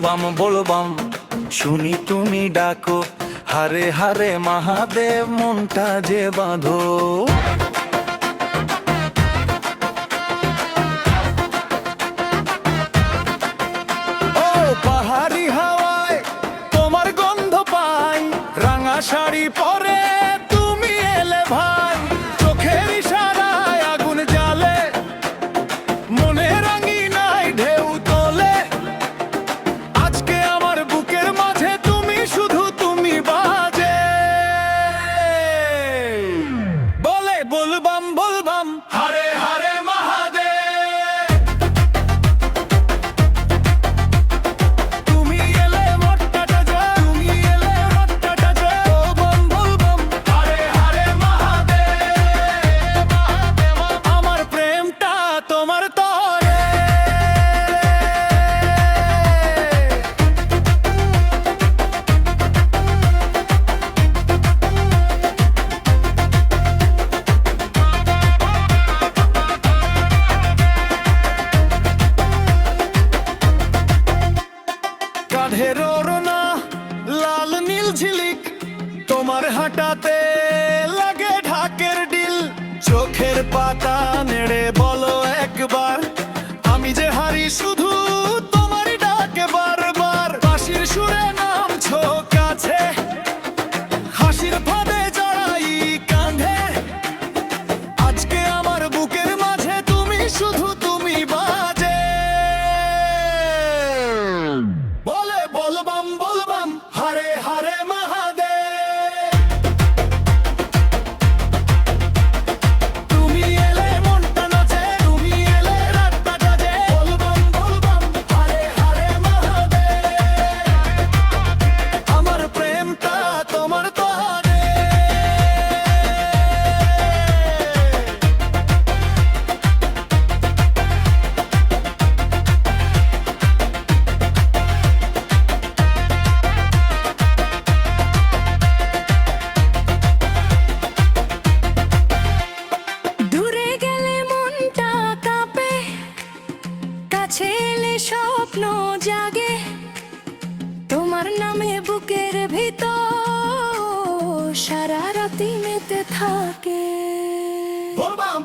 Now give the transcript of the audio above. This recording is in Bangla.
বলবাম শুনি তুমি ডাকো, হারে হারে মহাদেব মনটা যে বাঁধো। ও পাহাড়ি হাওয়ায় তোমার গন্ধ পাই, রাঙা শাড়ি পরে তুমি এলে ভাই, চোখের ইশারায় আগুন জ্বালে, মনে রাঙিনায় ঢেউ তোলে। আজকে আমার বুকের মাঝে তুমি শুধু তুমি বাজে, বলে বলবাম হারে হারে মহাদেব। তুমি এলে মনটা যায়, তুমি এলে মনটা যায়, ও বলবাম হারে হারে মহাদেব। আমার প্রেমটা তোমার তরে। কাঁধের ওড়না লাল নীল ঝিলিক, তোমার হাঁটাতে লাগে ঢাকের ডিল। চোখের পাতা নেড়ে বলো একবার, আমি যে হারি শুধু তোমারই ডাকে বারবার। বাঁশির সুরে নামছো কাছে, হাসির ফাঁদে জড়াই কাঁধে। আজকে আমার বুকের মাঝে তুমি শুধু তুমি বাজে, বলে বলবাম হারে হারে মহাদেব। তুমি এলে মনটা নাচে, তুমি এলে রাতটা জাগে, বলবাম হারে হারে মহাদেব। আমার প্রেমটা তোমার তরে। দূরে গেলে মনটা কাঁপে, কাছে এলে স্বপ্ন জাগে। তোমার নামে বুকের ভিতর সারা রাতি মেতে থাকে। বলবাম